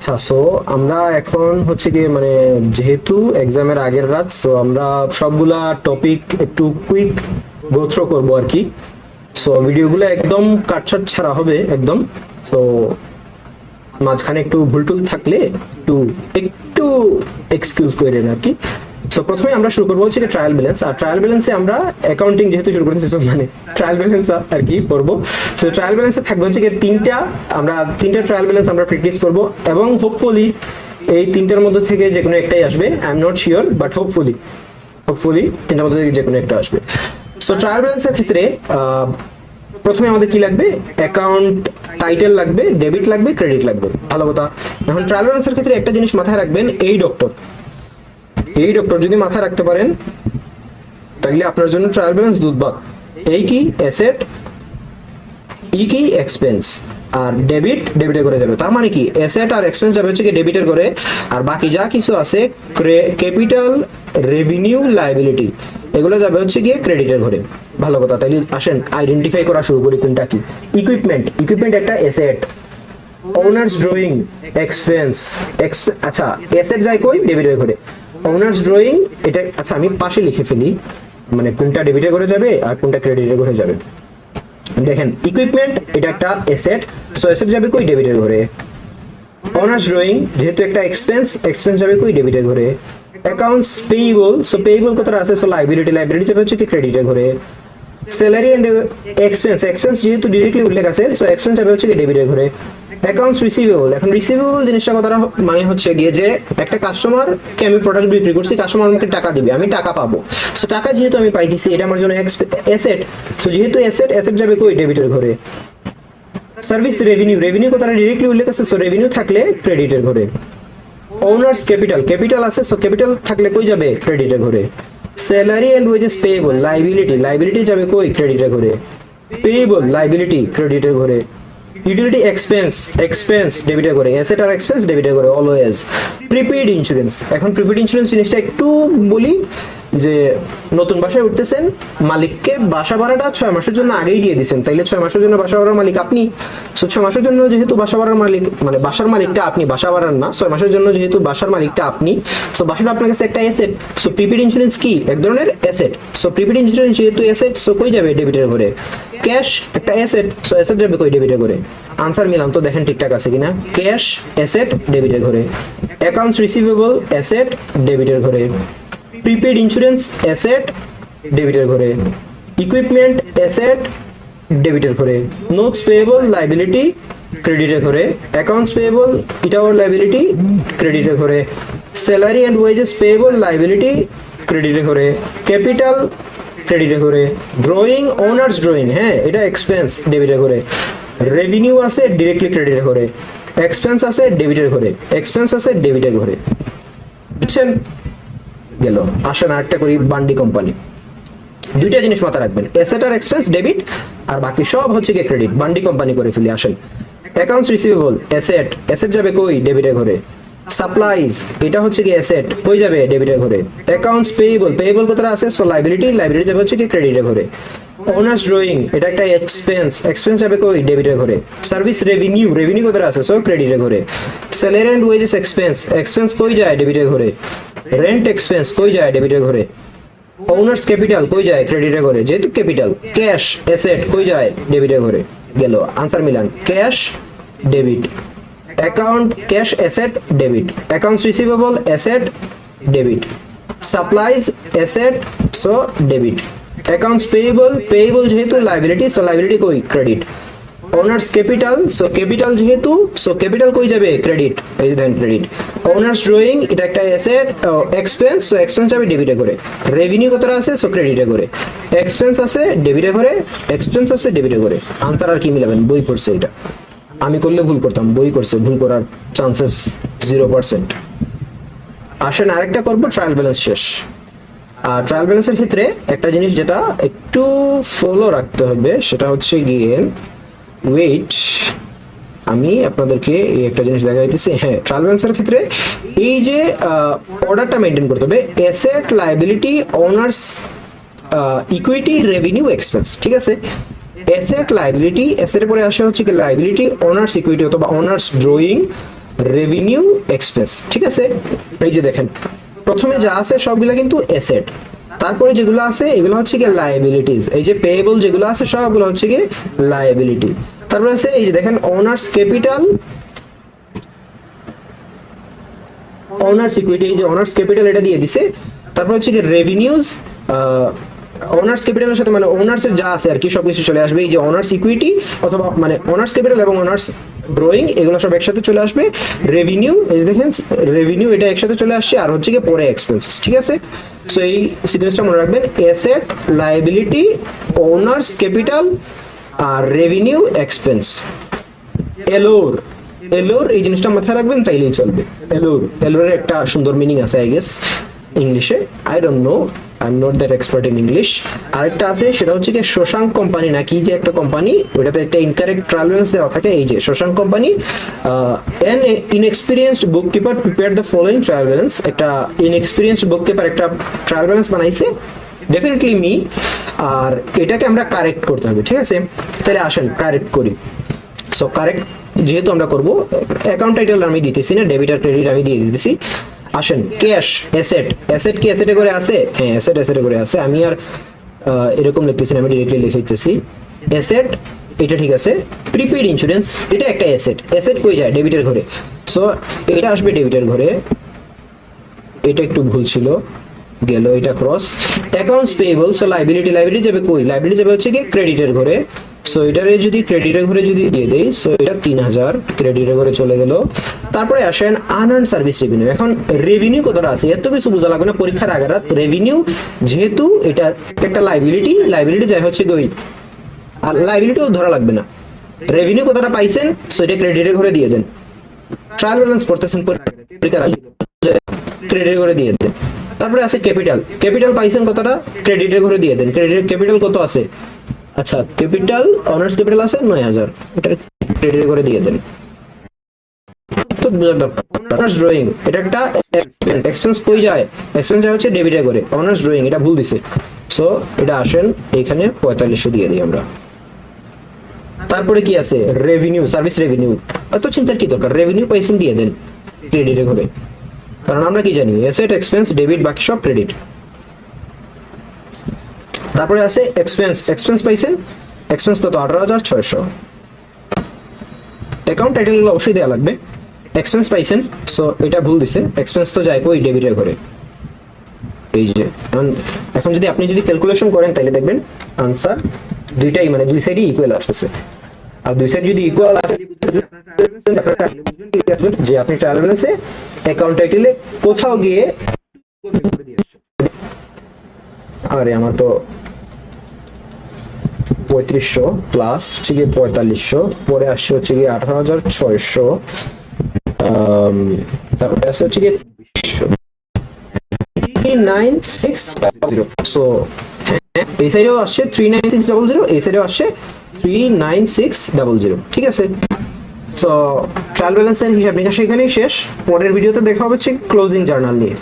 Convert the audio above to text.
আচ্ছা, সো আমরা এখন হচ্ছে কি মানে যেহেতু এক্সামের আগের রাত, সো আমরা সবগুলা টপিক একটু কুইক গো থ্রো করবো আর কি। সো ভিডিওগুলো একদম কাটছাট ছাড়া হবে একদম। সো মাঝখানে একটু ভুলটুল থাকলে একটু একটু এক্সকিউজ করেন আর কি। সো প্রথমে আমরা শুরু করবো হচ্ছে ট্রায়াল ব্যালেন্স। আর ট্রায়াল ব্যালেন্সে আমরা অ্যাকাউন্টিং যেহেতু শুরু করেছি, সো মানে ট্রায়াল ব্যালেন্স আর কি পড়বো। সো ট্রায়াল ব্যালেন্সে থাকবে হচ্ছে কি তিনটা ট্রায়াল ব্যালেন্স আমরা প্র্যাকটিস করবো, এবং হোপফুলি এই তিনটার মধ্যে থেকে যে কোনো একটাই আসবে। I am not sure, but hopefully তিনটার মধ্যে থেকে যে কোনো একটা আসবে। সো ট্রায়াল ব্যালেন্সের ক্ষেত্রে প্রথমে আমাদের কি লাগবে? অ্যাকাউন্ট টাইটেল লাগবে, ডেবিট লাগবে, ক্রেডিট লাগবে। ভালো কথা। এখন ট্রায়াল ব্যালেন্সের ক্ষেত্রে একটা জিনিস মাথায় রাখবেন, এই ডক্টর যদি মাথায় রাখতে পারেন তাহলে আপনার জন্য ট্রায়াল ব্যালেন্স দুধভাত। এই কি অ্যাসেট, ই কি এক্সপেন্স, আর ডেবিটে করে যাবে। তার মানে কি অ্যাসেট আর এক্সপেন্স যাবে হচ্ছে কি ডেবিটের করে, আর বাকি যা কিছু আছে ক্যাপিটাল, রেভিনিউ, লায়াবিলিটি, এগুলো যাবে হচ্ছে গিয়ে ক্রেডিটের ঘরে। ভালো কথা। তাইলে আসেন আইডেন্টিফাই করা শুরু করি কোনটা কি। ইকুইপমেন্ট একটা অ্যাসেট। Owners drawing expense. আচ্ছা, অ্যাসেট যায় কই? ডেবিটের ঘরে। ওনার্স ড্রয়িং এটা আচ্ছা আমি পাশে লিখে ফেলি, মানে কোনটা ডেবিটের ঘরে যাবে আর কোনটা ক্রেডিটের ঘরে যাবে। দেখেন, ইকুইপমেন্ট এটা একটা অ্যাসেট, সো অ্যাসেট যাবে কই? ডেবিটের ঘরে। অনার্স ড্রয়িং যেহেতু একটা এক্সপেন্স যাবে কই? ডেবিটের ঘরে। অ্যাকাউন্টস পেয়েবল, সো পেয়েবল কথাটা আছে, সো লাইবিলিটি যাবে হচ্ছে কি ক্রেডিটের ঘরে। স্যালারি এন্ড এক্সপেন্স যেহেতু ডিরেক্টলি উল্লেখ আছে, সো এক্সপেন্স যাবে হচ্ছে কি ডেবিটের ঘরে। অ্যাকাউন্টস রিসিভেবল, এখন রিসিভেবল জিনিসটা কথাটা মানে হচ্ছে গিয়ে যে একটা কাস্টমারকে আমি প্রোডাক্ট বিক্রি করছি, কাস্টমার আমাকে টাকা দিবে, আমি টাকা পাবো। সো টাকা যেহেতু আমি পাইতেছি, এটা আমার জন্য অ্যাসেট, সো যেহেতু অ্যাসেট যাবে কই? ডেবিটের ঘরে। সার্ভিস রেভিনিউ কথাটা ডিরেক্টলি উল্লেখ আছে, সো রেভিনিউ থাকলে ক্রেডিটের ঘরে। ওনার্স ক্যাপিটাল আছে, সো ক্যাপিটাল থাকলে কই যাবে? ক্রেডিটের ঘরে। Salary and wages payable, liability যাবে কই? ক্রেডিটের ঘরে। পেয়েবল, লাইবিলিটি, ক্রেডিটের ঘরে। ইউটিলিটি এক্সপেন্স ডেবিটের করে। অ্যাসেট আর এক্সপেন্স ডেবিটের করে অলওয়েজ। প্রিপেইড ইন্স্যুরেন্স, এখন প্রিপেইড ইন্স্যুরেন্স জিনিসটা একটু বলি যে নতুন বাসায় উঠতেছেন, মালিককে বাসা ভাড়াটা 6 মাসের জন্য আগেই দিয়ে দিয়েছেন, তাইলে 6 মাসের জন্য বাসা ভাড়ার মালিক আপনি। সো 6 মাসের জন্য যেহেতু বাসা ভাড়ার মালিক, মানে বাসার মালিকটা আপনি, বাসা ভাড়ার না, 6 মাসের জন্য যেহেতু বাসার মালিকটা আপনি, সো বাসাটা আপনার কাছে একটা অ্যাসেট। সো প্রিপেইড ইন্স্যুরেন্স কি? এক ধরনের অ্যাসেট। সো প্রিপেইড ইন্স্যুরেন্স যেহেতু অ্যাসেট, সো কই যাবে? ডেবিটের ঘরে। ক্যাশ একটা অ্যাসেট, সো অ্যাসেট যাবে কই? ডেবিটের ঘরে। আনসার মিলান তো, দেখেন ঠিকঠাক আছে কিনা। ক্যাশ অ্যাসেট ডেবিটের ঘরে। অ্যাকাউন্টস রিসিভেবল অ্যাসেট ডেবিটের ঘরে। প্রিপেইড ইন্স্যুরেন্স অ্যাসেট ডেবিটের ঘরে। ইকুইপমেন্ট অ্যাসেট ডেবিটের ঘরে। নোটস পেয়েবল লাইবিলিটি ক্রেডিটের ঘরে। অ্যাকাউন্টস পেয়েবল এটাও লাইবিলিটি ক্রেডিটের ঘরে। Salary and wages payable liability ক্রেডিটের ঘরে। ক্যাপিটাল ক্রেডিটের ঘরে। ড্রয়িং ওনার্স ড্রয়িং, হ্যাঁ এটা এক্সপেন্স ডেবিটের ঘরে। রেভিনিউ আছে ডিরেক্টলি ক্রেডিটের ঘরে। এক্সপেন্স আছে ডেবিটের ঘরে। বুঝছেন? গেল। আসেন আরেকটা করি, বান্ডি কোম্পানি। দুইটা জিনিস মাথায় রাখবেন, অ্যাসেট আর এক্সপেন্স ডেবিট, আর বাকি সব হচ্ছে কি ক্রেডিট। বান্ডি কোম্পানি করে ফেলি। আসেন, অ্যাকাউন্টস রিসিভেবল অ্যাসেট যাবে কই? ডেবিটের ঘরে। সাপ্লাইজ এটা হচ্ছে কি অ্যাসেট, কই যাবে? ডেবিটের ঘরে। অ্যাকাউন্টস পেয়েবল কথাটা আছে, সো লাইবিলিটি যাবে হচ্ছে কি ক্রেডিটের ঘরে। ওনার্স ড্রয়িং এটা একটা এক্সপেন্স যাবে কই? ডেবিটের ঘরে। সার্ভিস রেভিনিউ কথাটা আছে, সো ক্রেডিটের ঘরে। স্যালারি এন্ড ওয়েজেস এক্সপেন্স কই যায়? ডেবিটের ঘরে। রেন্ট এক্সপেন্স কই যায়? ডেবিটের ঘরে। ওনার্স ক্যাপিটাল কই যায়? ক্রেডিটের ঘরে, যেহেতু ক্যাপিটাল। ক্যাশ অ্যাসেট কই যায়? ডেবিটের ঘরে। গেল। Answer Milan, cash debit. Account cash asset debit. Accounts receivable asset debit. Supplies asset, so debit. Accounts payable যেহেতু লাইবিলিটি, সো লাইবিলিটি কই? Credit. Owners capital, so capital যেহেতু, সো ক্যাপিটাল কই যাবে? Credit. এই যে দেখেন ক্রেডিট। ওনার্স ড্রয়িং এটা একটা অ্যাসেট, এক্সপেন্স, সো এক্সপেন্স যাবে ডেবিটে করে। রেভিনিউ কতটা আছে? সো ক্রেডিটে করে। এক্সপেন্স আছে ডেবিটে করে। আনসার আর কি মিলাবেন? বই করছে এটা। আমি করলে ভুল করতাম, বই করছে, ভুল করার চান্সেস 0%। আসেন আরেকটা করবো, ট্রায়াল ব্যালেন্স শেষ। আর ট্রায়াল ব্যালেন্সের ক্ষেত্রে একটা জিনিস যেটা একটু ফলো রাখতে হবে, সেটা হচ্ছে গিয়ে ওয়েট, আমি আপনাদেরকে এই একটা জিনিস দেখাইতেছি। হ্যাঁ, ট্রায়াল ব্যালেন্সের ক্ষেত্রে এই যে অর্ডারটা মেনটেন করতে হবে, asset, liability, owners, equity, revenue, expense. ঠিক আছে? অ্যাসেট লায়াবিলিটি, অ্যাসেটের পরে আসে হচ্ছে কি লায়াবিলিটি, ওনার্স ইকুইটি অথবা ওনার্স ড্রয়িং, রেভিনিউ এক্সপেন্স, ঠিক আছে। এই যে দেখেন প্রথমে যা আছে সবগুলা কিন্তু অ্যাসেট, তারপরে যেগুলো আছে এগুলো হচ্ছে কি লায়াবিলিটিস, এই যে পেয়েবল যেগুলো আছে সবগুলো হচ্ছে কি লায়াবিলিটি। তারপরে আছে এই যে দেখেন ওনার্স ক্যাপিটাল, ওনার্স ইকুইটি, এই যে ওনার্স ক্যাপিটাল এটা দিয়ে দিছে। তারপর হচ্ছে কি রেভিনিউজ, ওনার্স ক্যাপিটালের সাথে মানে ওনার্স এর যা আছে আর কি সবকিছু চলে আসবে। এই যে ওনার্স ইকুইটি অথবা মানে ওনার্স ক্যাপিটাল এবং ওনার্স ড্রয়িং এগুলো সব একসাথে চলে আসবে। রেভিনিউ, এই যে দেখেন রেভিনিউ এটা একসাথে চলে আসছে, আর হচ্ছে কি পরে এক্সপেন্সেস, ঠিক আছে। সো এই সিকোয়েন্সটা মনে রাখবেন, অ্যাসেট, লায়াবিলিটি, ওনার্স ক্যাপিটাল আর রেভিনিউ এক্সপেন্স। এলোর, এলোর এই জিনিসটা মাথায় রাখবেন তাইলেই চলবে। এলোর, এলোরের একটা সুন্দর মিনিং আছে আই গেস ইংলিশে, I don't know, I am not that expert in English. আরেকটা আছে সেটা হচ্ছে কি শশাঙ্ক কোম্পানি নাকি যে একটা কোম্পানি, ওটাতে একটা ইনকারেক্ট ট্রায়াল ব্যালেন্স দেওয়া থাকে। এই যে Shashank company, an inexperienced bookkeeper prepare the following trial balance, একটা ইনএক্সপিরিয়েন্সড বুককিপার একটা ট্রায়াল ব্যালেন্স বানাইছে, ডেফিনেটলি মি, আর এটাকে আমরা কারেক্ট করতে হবে, ঠিক আছে। তাহলে আসেন কারেক্ট করি। সো কারেক্ট যেহেতু আমরা করব, অ্যাকাউন্ট টাইটেল আমি দিতেছি না, ডেবিট আর ক্রেডিট আমি দিয়ে দিতেছি। আসেন ক্যাশ, অ্যাসেট, অ্যাসেট কি অ্যাসেটে করে আছে? হ্যাঁ অ্যাসেট অ্যাসেটে করে আছে। আমি আর এরকম লিখতেছি না, আমি ডিরেক্টলি লিখে দিতেছি অ্যাসেট, এটা ঠিক আছে। প্রিপেইড ইন্স্যুরেন্স এটা একটা অ্যাসেট, অ্যাসেট কই যায়? ডেবিটের ঘরে। সো এটা আসবে ডেবিটের ঘরে, এটা একটু ভুল ছিল, গেল এটা cross. Accounts payable, so liability, liability যাবে কই? লাইবিলিটি যাবে হচ্ছে কি ক্রেডিটের ঘরে। সো এটারে যদি ক্রেডিটের ঘরে যদি দিয়ে দেই, সো এটা 3000 ক্রেডিটের ঘরে চলে গেল। তারপরে আসেন আনআর্নড সার্ভিস রেভিনিউ। এখন রেভিনিউ কতটা আছে এত কিছু বোঝা লাগবে না পরীক্ষার আগে রাত। রেভিনিউ যেহেতু এটা একটা লাইবিলিটি, লাইবিলিটি যায় হচ্ছে কই, আর লাইবিলিটিও ধরা লাগবে না। রেভিনিউ কতটা পাইছেন, সো এটা ক্রেডিটের ঘরে দিয়ে দেন। ট্রায়াল ব্যালেন্স করতেছেন পরীক্ষার আগে, ক্রেডিটের ঘরে দিয়ে দেন। তারপরে আছে ক্যাপিটাল, ক্যাপিটাল পাইছেন কতটা, ক্রেডিটের ঘরে দিয়ে দেন। ক্রেডিটের ক্যাপিটাল কত আছে? আচ্ছা ক্যাপিটাল, অনার্স ক্যাপিটাল আছে 9000, এটা ক্রেডিটের ঘরে দিয়ে দেন। তো অনার্স ড্রয়িং এটা একটা এক্সপেন্স কই যায়? এক্সপেন্স যায় হচ্ছে ডেবিটের ঘরে। অনার্স ড্রয়িং এটা ভুল দিছে, সো এটা আসেন এখানে 4500 দিয়ে দিই আমরা। তারপরে কি আছে? Revenue, service revenue. এত চিন্তার কি দরকার, রেভিনিউ পাইছেন দিয়ে দেন ক্রেডিটের ঘরে, কারণ আমরা কি জানি অ্যাসেট, এক্সপেন্স, ডেবিট, বাকি সব ক্রেডিট। তারপরে আছে এক্সপেন্স, এক্সপেন্স পাইছেন, এক্সপেন্স কত? 18600। অ্যাকাউন্ট টাইটেল গুলো অবশ্যই দেওয়া লাগবে। এক্সপেন্স পাইছেন, সো এটা ভুল দিছে, এক্সপেন্স তো যায় কই? ডেবিটের ঘরে। এই যে এখন যদি আপনি যদি ক্যালকুলেশন করেন তাহলে দেখবেন আনসার দুইটাই মানে দুই সাইডই ইকুয়াল আসছে। আর দুই সাইড যদি ইকুয়াল আসে যে আপনি ট্রায়াল ব্যালেন্সে অ্যাকাউন্ট টাইটেলে কোথাও গিয়ে, আরে আমার তো 3500 প্লাস হচ্ছে গিয়ে 4500, পরে আসছে হচ্ছে গিয়ে 18600, তারপরে আসছে হচ্ছে গিয়ে 39600। সো এই সাইডেও আসছে 39600, এই সাইডেও আসছে 39600, ঠিক আছে। সো ট্রায়াল ব্যালেন্সের হিসাব নিকাশ এখানেই শেষ। পরের ভিডিওতে দেখা হবে হচ্ছে ক্লোজিং জার্নাল নিয়ে।